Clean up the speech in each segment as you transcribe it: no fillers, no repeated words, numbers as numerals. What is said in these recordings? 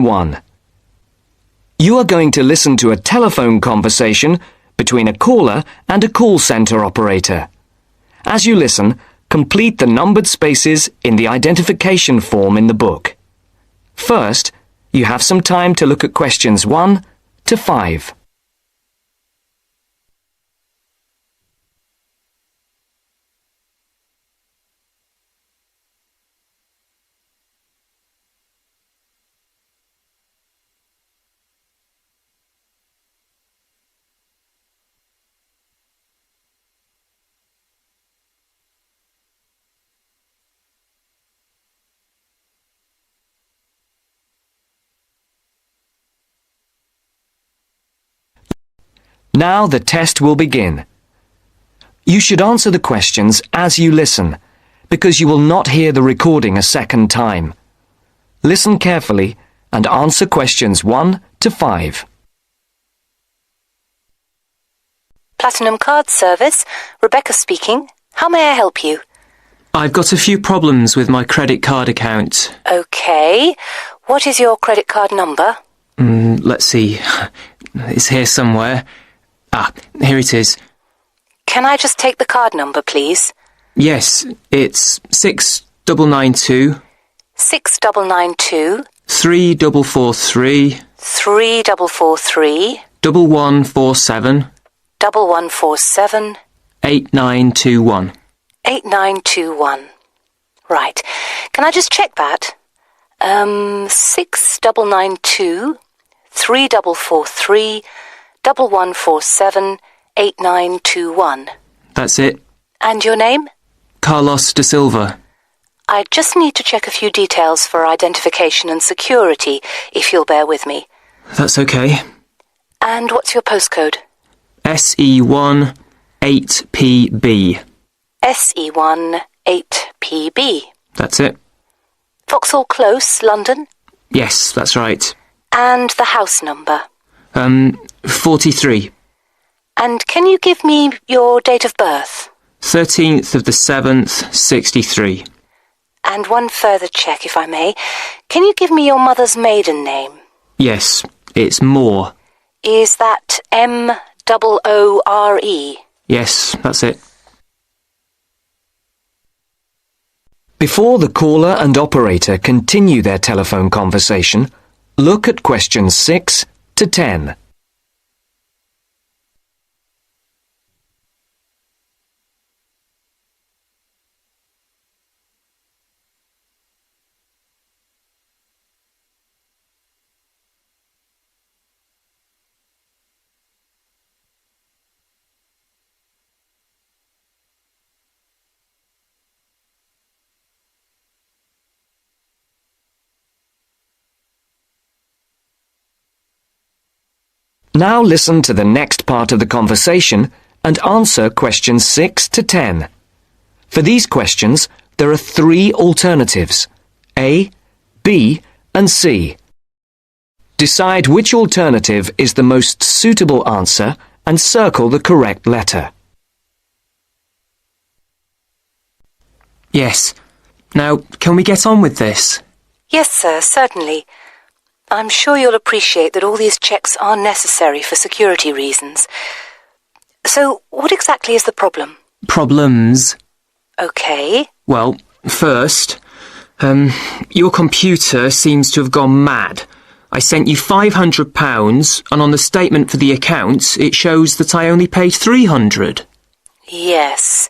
1. You are going to listen to a telephone conversation between a caller and a call centre operator. As you listen, complete the numbered spaces in the identification form in the book. First, you have some time to look at questions 1 to 5. Now the test will begin. You should answer the questions as you listen, because you will not hear the recording a second time. Listen carefully and answer questions 1 to 5. Platinum Card Service, Rebecca speaking. How may I help you? I've got a few problems with my credit card account. Okay. What is your credit card number? Let's see. It's here somewhere. Here it is. Can I just take the card number, please? Yes, it's 6992 6992 3443 3443 1147 1147 8921. 8921. Right. Can I just check that? 6992 3443 1147 8921. That's it. And your name? Carlos de Silva. I just need to check a few details for identification and security, if you'll bear with me. That's okay. And what's your postcode? SE1 8PB. SE1 8PB. That's it. Vauxhall Close, London? Yes, that's right. And the house number? 43. And can you give me your date of birth? 13th of the 7th, 63. And one further check, if I may. Can you give me your mother's maiden name? Yes, it's Moore. Is that Moore? Yes, that's it. Before the caller and operator continue their telephone conversation, look at questions 6 to 10. Now listen to the next part of the conversation and answer questions 6 to 10. For these questions, there are 3 alternatives: A, B, and C. Decide which alternative is the most suitable answer and circle the correct letter. Yes. Now, can we get on with this? Yes, sir, certainly. I'm sure you'll appreciate that all these checks are necessary for security reasons. So, what exactly is the problem? Problems? Okay. Well, first, your computer seems to have gone mad. I sent you £500 and on the statement for the account it shows that I only paid £300. Yes.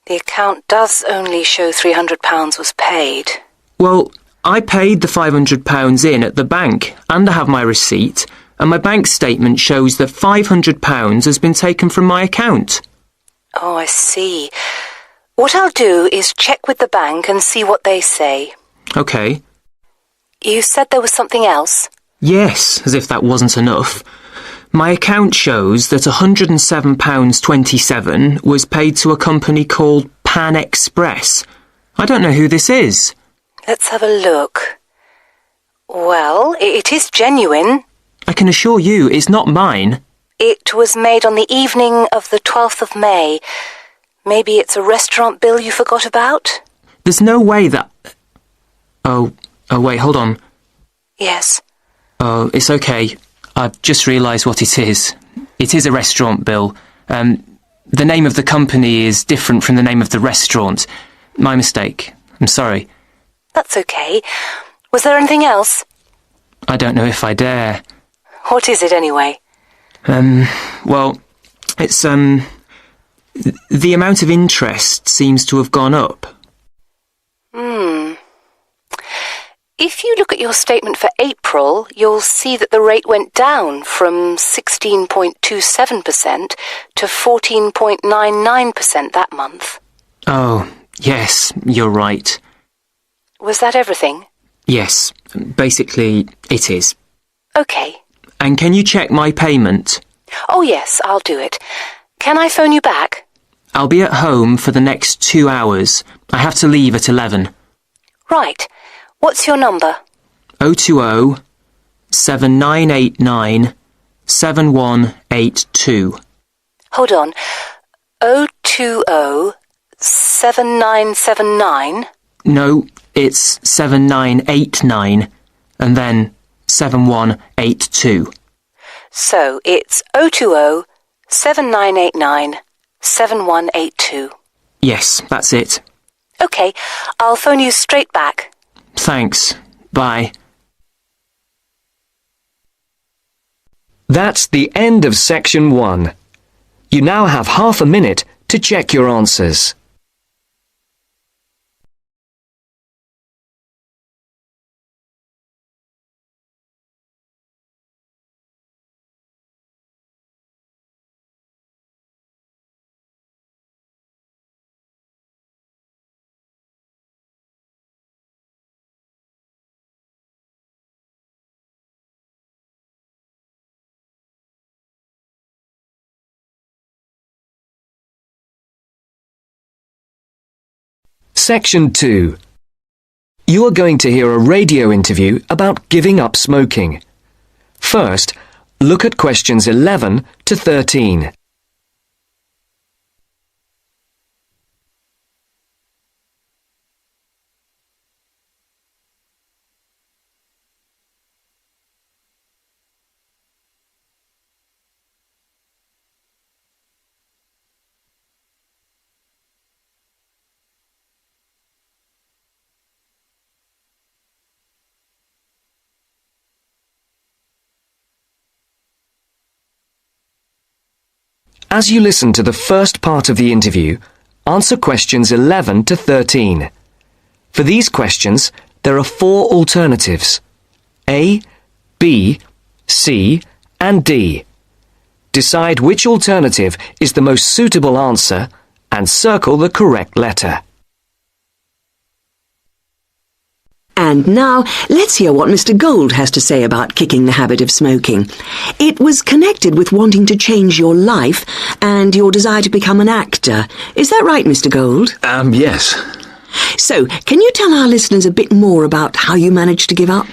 The account does only show £300 was paid. Well, I paid the £500 in at the bank, and I have my receipt, and my bank statement shows that £500 has been taken from my account. Oh, I see. What I'll do is check with the bank and see what they say. OK. You said there was something else? Yes, as if that wasn't enough. My account shows that £107.27 was paid to a company called Pan Express. I don't know who this is. Let's have a look. Well, it is genuine. I can assure you it's not mine. It was made on the evening of the 12th of May. Maybe it's a restaurant bill you forgot about? There's no way that... Oh, wait, hold on. Yes. Oh, it's okay. I've just realised what it is. It is a restaurant bill. The name of the company is different from the name of the restaurant. My mistake. I'm sorry. That's okay. Was there anything else? I don't know if I dare. What is it anyway? Well, it's, the amount of interest seems to have gone up. If you look at your statement for April, you'll see that the rate went down from 16.27% to 14.99% that month. Oh, yes, you're right. Was that everything? Yes, basically, it is. Okay. And can you check my payment? Oh yes, I'll do it. Can I phone you back? I'll be at home for the next 2 hours. I have to leave at 11. Right. What's your number? 020 7989 7182. Hold on. 020 7979? No, it's 7989 and then 7182. So it's 020 7989 7182. Yes, that's it. Okay, I'll phone you straight back. Thanks. Bye. That's the end of section 1. You now have half a minute to check your answers. Section 2. You are going to hear a radio interview about giving up smoking. First, look at questions 11 to 13. As you listen to the first part of the interview, answer questions 11 to 13. For these questions, there are 4 alternatives: A, B, C, and D. Decide which alternative is the most suitable answer and circle the correct letter. And now, let's hear what Mr. Gold has to say about kicking the habit of smoking. It was connected with wanting to change your life and your desire to become an actor. Is that right, Mr. Gold? Yes. So, can you tell our listeners a bit more about how you managed to give up?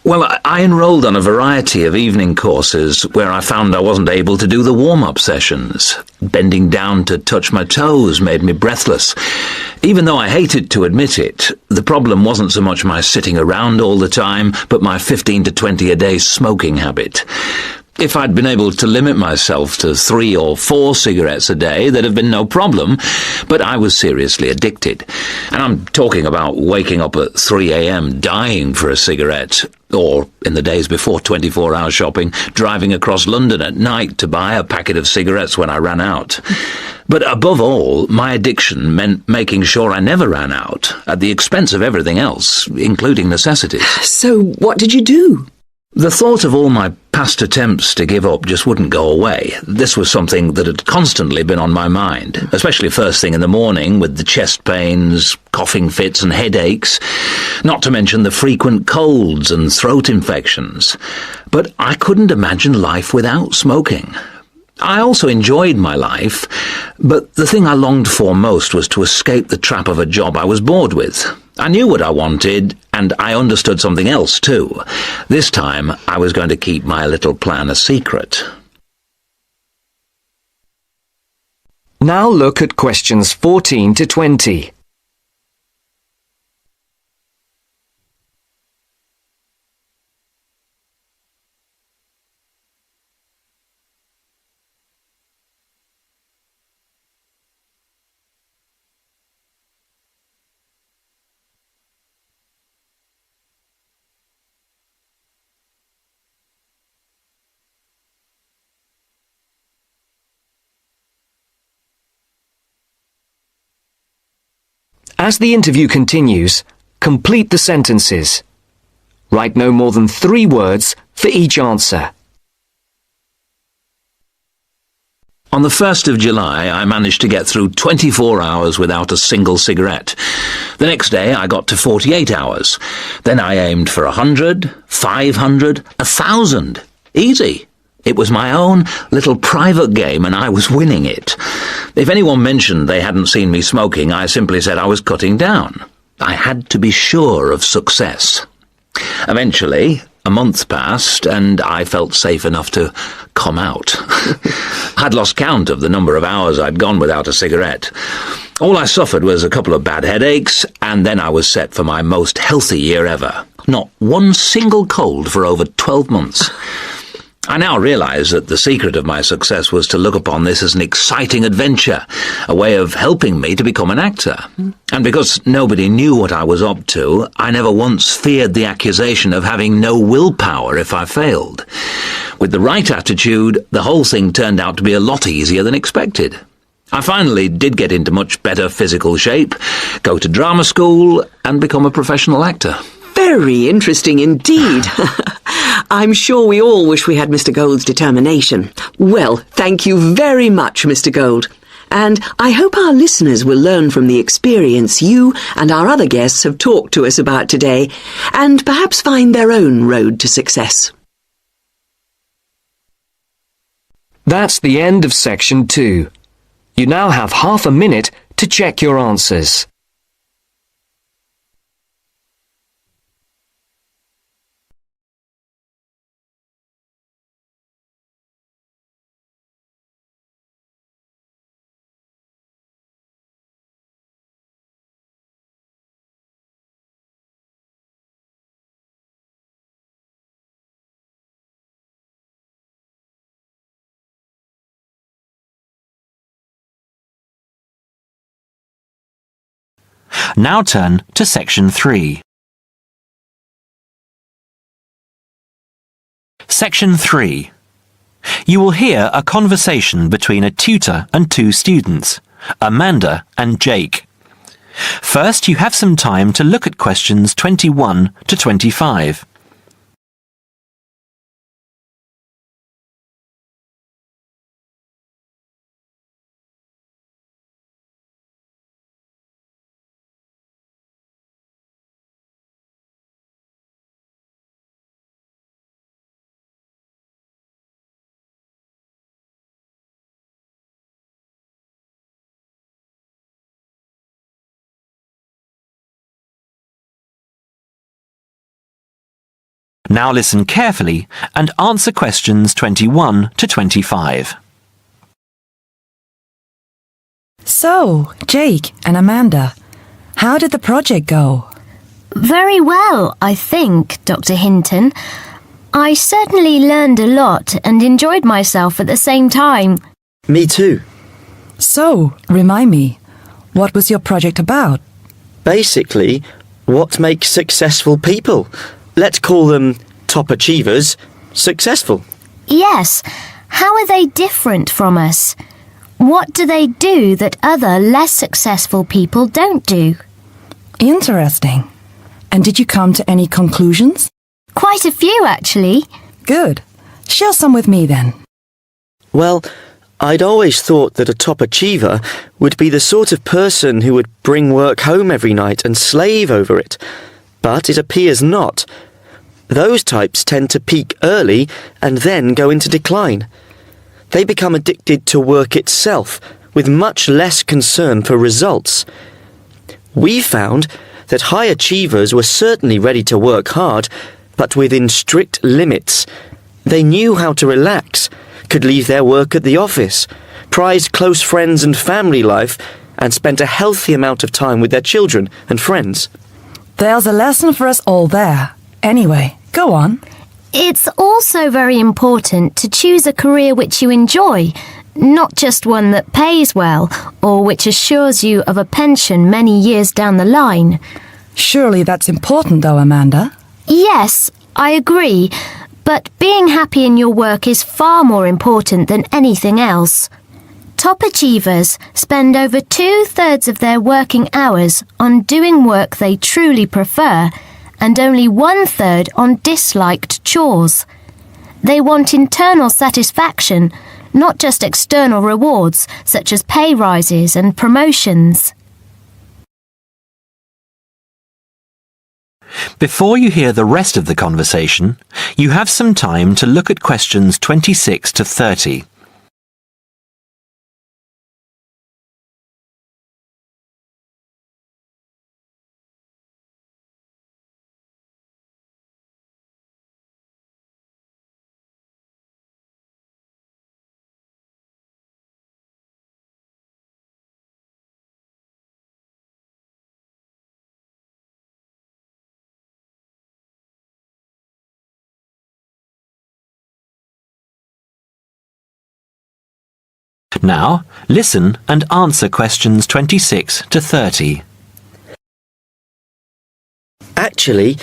Well, I enrolled on a variety of evening courses where I found I wasn't able to do the warm-up sessions. Bending down to touch my toes made me breathless. Even though I hated to admit it, the problem wasn't so much my sitting around all the time, but my 15 to 20 a day smoking habit. If I'd been able to limit myself to 3 or 4 cigarettes a day, there'd have been no problem, but I was seriously addicted. And I'm talking about waking up at 3 a.m. dying for a cigarette, or, in the days before 24-hour shopping, driving across London at night to buy a packet of cigarettes when I ran out. But above all, my addiction meant making sure I never ran out, at the expense of everything else, including necessities. So, what did you do? The thought of all my past attempts to give up just wouldn't go away. This was something that had constantly been on my mind, especially first thing in the morning with the chest pains, coughing fits and headaches, not to mention the frequent colds and throat infections. But I couldn't imagine life without smoking. I also enjoyed my life, but the thing I longed for most was to escape the trap of a job I was bored with. I knew what I wanted, and I understood something else too. This time, I was going to keep my little plan a secret. Now look at questions 14 to 20. As the interview continues, complete the sentences. Write no more than 3 words for each answer. On the 1st of July, I managed to get through 24 hours without a single cigarette. The next day, I got to 48 hours. Then I aimed for 100, 500, 1,000. Easy. It was my own little private game and I was winning it. If anyone mentioned they hadn't seen me smoking, I simply said I was cutting down. I had to be sure of success. Eventually, a month passed and I felt safe enough to come out. I'd lost count of the number of hours I'd gone without a cigarette. All I suffered was a couple of bad headaches, and then I was set for my most healthy year ever. Not one single cold for over 12 months. I now realise that the secret of my success was to look upon this as an exciting adventure, a way of helping me to become an actor. And because nobody knew what I was up to, I never once feared the accusation of having no willpower if I failed. With the right attitude, the whole thing turned out to be a lot easier than expected. I finally did get into much better physical shape, go to drama school, and become a professional actor. Very interesting indeed. I'm sure we all wish we had Mr. Gould's determination. Well, thank you very much, Mr. Gould. And I hope our listeners will learn from the experience you and our other guests have talked to us about today, and perhaps find their own road to success. That's the end of section 2. You now have half a minute to check your answers. Now turn to section 3. Section 3. You will hear a conversation between a tutor and 2 students, Amanda and Jake. First, you have some time to look at questions 21 to 25. Now listen carefully and answer questions 21 to 25. So, Jake and Amanda, how did the project go? Very well, I think, Dr. Hinton. I certainly learned a lot and enjoyed myself at the same time. Me too. So, remind me, what was your project about? Basically, what makes successful people? Let's call them top achievers successful. Yes, how are they different from us? What do they do that other less successful people don't do? Interesting. And did you come to any conclusions? Quite a few, actually. Good. Share some with me then. Well, I'd always thought that a top achiever would be the sort of person who would bring work home every night and slave over it. But it appears not. Those types tend to peak early and then go into decline. They become addicted to work itself, with much less concern for results. We found that high achievers were certainly ready to work hard, but within strict limits. They knew how to relax, could leave their work at the office, prized close friends and family life, and spent a healthy amount of time with their children and friends. There's a lesson for us all there. Anyway, go on. It's also very important to choose a career which you enjoy, not just one that pays well or which assures you of a pension many years down the line. Surely that's important though, Amanda. Yes, I agree, but being happy in your work is far more important than anything else. Top achievers spend over 2/3 of their working hours on doing work they truly prefer and only 1/3 on disliked chores. They want internal satisfaction, not just external rewards such as pay rises and promotions. Before you hear the rest of the conversation, you have some time to look at questions 26 to 30. Now, listen and answer questions 26 to 30. Actually,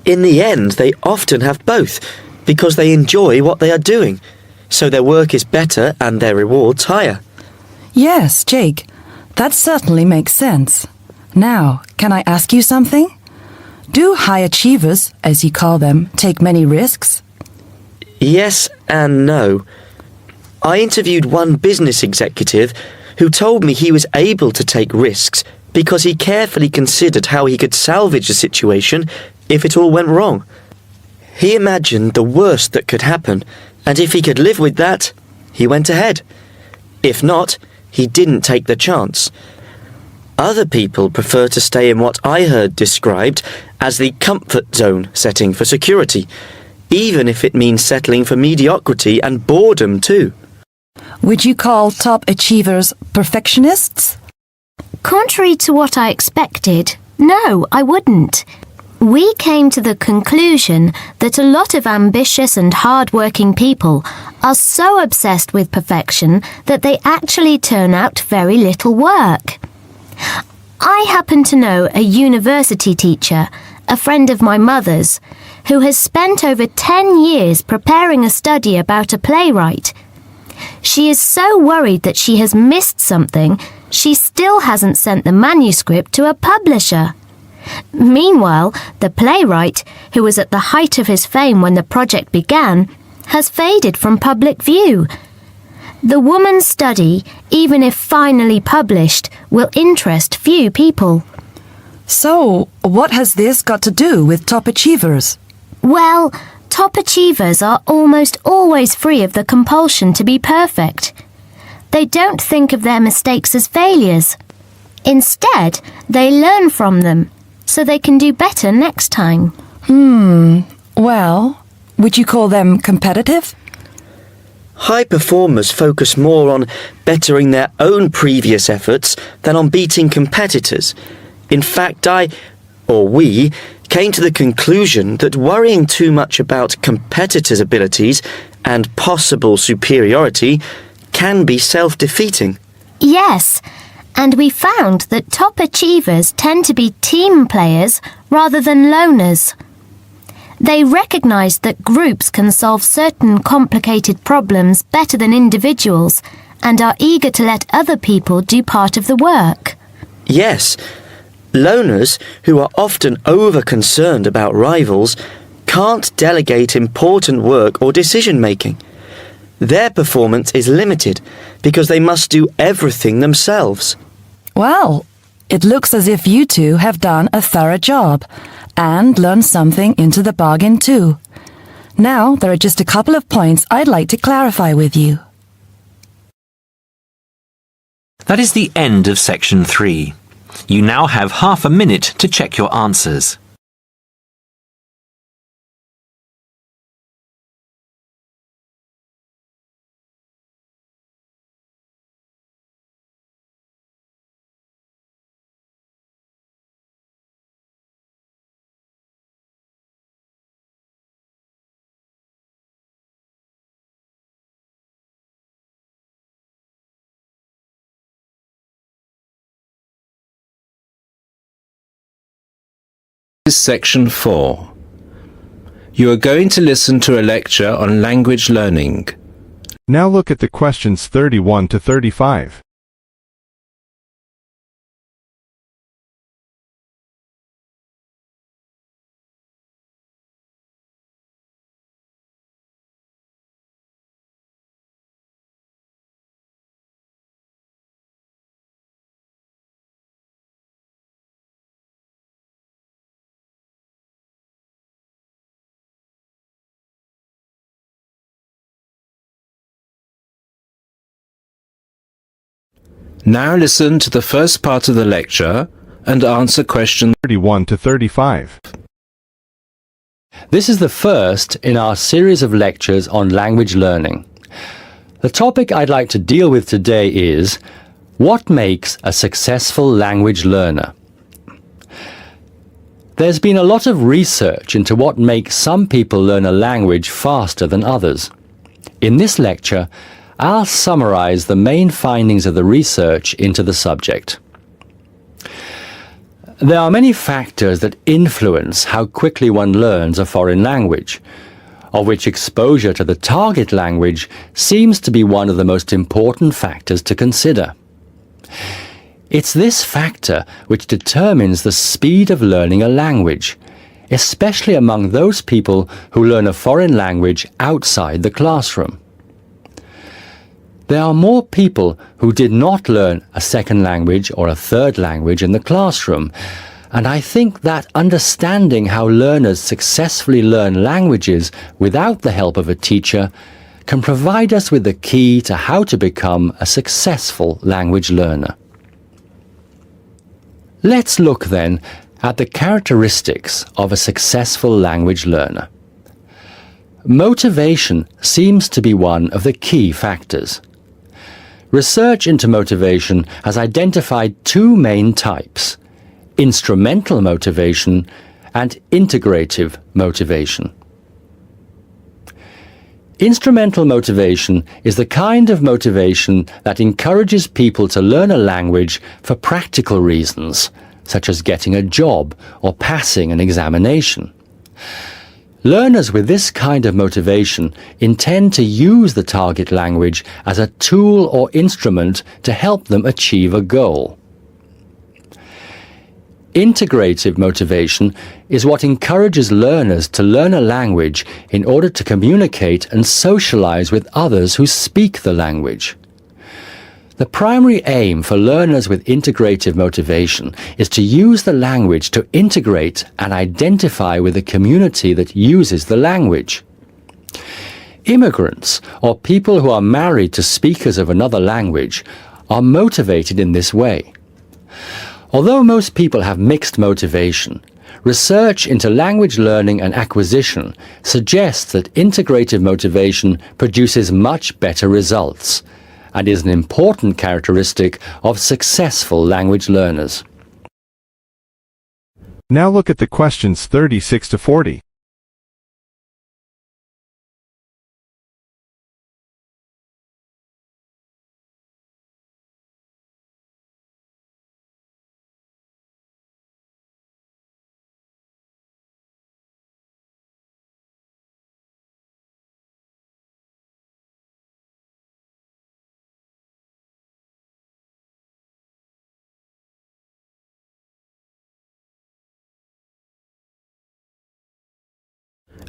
in the end, they often have both, because they enjoy what they are doing, so their work is better and their rewards higher. Yes, Jake, that certainly makes sense. Now, can I ask you something? Do high achievers, as you call them, take many risks? Yes and no. I interviewed one business executive who told me he was able to take risks because he carefully considered how he could salvage a situation if it all went wrong. He imagined the worst that could happen, and if he could live with that, he went ahead. If not, he didn't take the chance. Other people prefer to stay in what I heard described as the comfort zone setting for security, even if it means settling for mediocrity and boredom too. Would you call top achievers perfectionists? Contrary to what I expected, no, I wouldn't. We came to the conclusion that a lot of ambitious and hard-working people are so obsessed with perfection that they actually turn out very little work. I happen to know a university teacher, a friend of my mother's, who has spent over 10 years preparing a study about a playwright. She is so worried that she has missed something, she still hasn't sent the manuscript to a publisher. Meanwhile, the playwright, who was at the height of his fame when the project began, has faded from public view. The woman's study, even if finally published, will interest few people. So, what has this got to do with top achievers? Well, top achievers are almost always free of the compulsion to be perfect. They don't think of their mistakes as failures. Instead, they learn from them, so they can do better next time. Well, would you call them competitive? High performers focus more on bettering their own previous efforts than on beating competitors. In fact, we, came to the conclusion that worrying too much about competitors' abilities and possible superiority can be self-defeating. Yes, and we found that top achievers tend to be team players rather than loners. They recognise that groups can solve certain complicated problems better than individuals and are eager to let other people do part of the work. Yes, loners, who are often over-concerned about rivals, can't delegate important work or decision-making. Their performance is limited because they must do everything themselves. Well, it looks as if you two have done a thorough job and learned something into the bargain too. Now, there are just a couple of points I'd like to clarify with you. That is the end of section 3. You now have half a minute to check your answers. This is section 4. You are going to listen to a lecture on language learning. Now look at the questions 31 to 35. Now listen to the first part of the lecture and answer questions 31 to 35. This is the first in our series of lectures on language learning. The topic I'd like to deal with today is what makes a successful language learner? There's been a lot of research into what makes some people learn a language faster than others. In this lecture, I'll summarize the main findings of the research into the subject. There are many factors that influence how quickly one learns a foreign language, of which exposure to the target language seems to be one of the most important factors to consider. It's this factor which determines the speed of learning a language, especially among those people who learn a foreign language outside the classroom. There are more people who did not learn a second language or a third language in the classroom, and I think that understanding how learners successfully learn languages without the help of a teacher can provide us with the key to how to become a successful language learner. Let's look then at the characteristics of a successful language learner. Motivation seems to be one of the key factors. Research into motivation has identified two main types: instrumental motivation and integrative motivation. Instrumental motivation is the kind of motivation that encourages people to learn a language for practical reasons, such as getting a job or passing an examination. Learners with this kind of motivation intend to use the target language as a tool or instrument to help them achieve a goal. Integrative motivation is what encourages learners to learn a language in order to communicate and socialize with others who speak the language. The primary aim for learners with integrative motivation is to use the language to integrate and identify with the community that uses the language. Immigrants, or people who are married to speakers of another language, are motivated in this way. Although most people have mixed motivation, research into language learning and acquisition suggests that integrative motivation produces much better results and is an important characteristic of successful language learners. Now look at the questions 36 to 40.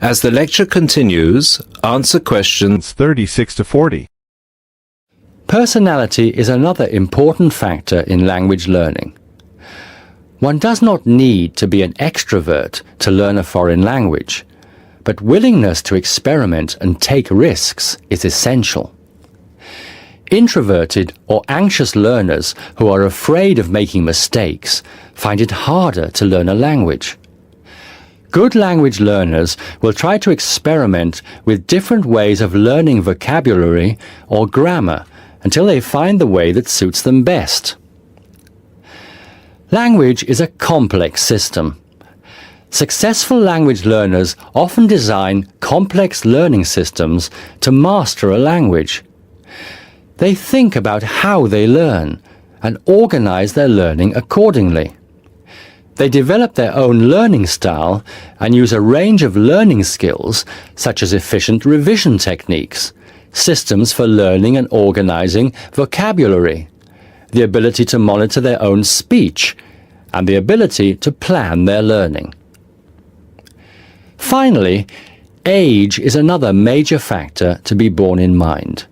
As the lecture continues, answer questions 36 to 40. Personality is another important factor in language learning. One does not need to be an extrovert to learn a foreign language, but willingness to experiment and take risks is essential. Introverted or anxious learners who are afraid of making mistakes find it harder to learn a language. Good language learners will try to experiment with different ways of learning vocabulary or grammar until they find the way that suits them best. Language is a complex system. Successful language learners often design complex learning systems to master a language. They think about how they learn and organize their learning accordingly. They develop their own learning style and use a range of learning skills, such as efficient revision techniques, systems for learning and organizing vocabulary, the ability to monitor their own speech, and the ability to plan their learning. Finally, age is another major factor to be borne in mind.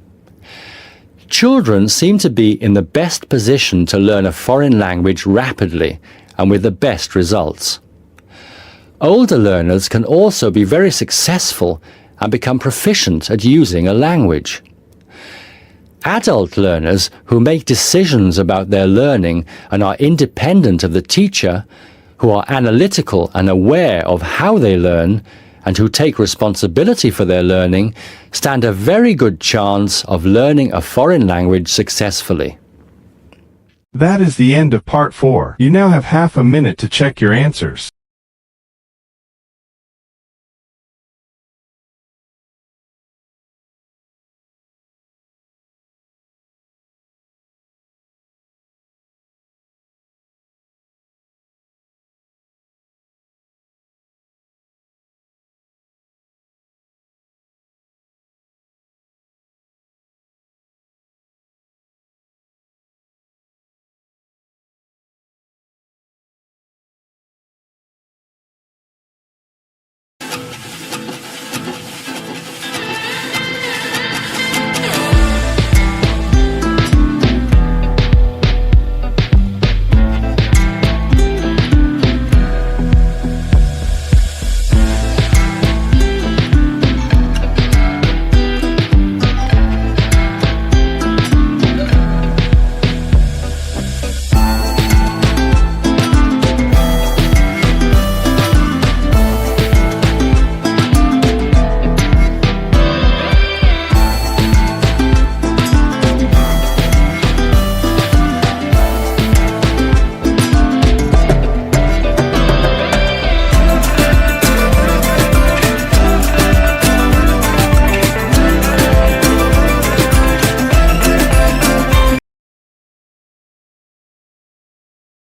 Children seem to be in the best position to learn a foreign language rapidly and with the best results. Older learners can also be very successful and become proficient at using a language. Adult learners who make decisions about their learning and are independent of the teacher, who are analytical and aware of how they learn, and who take responsibility for their learning, stand a very good chance of learning a foreign language successfully. That is the end of part 4. You now have half a minute to check your answers.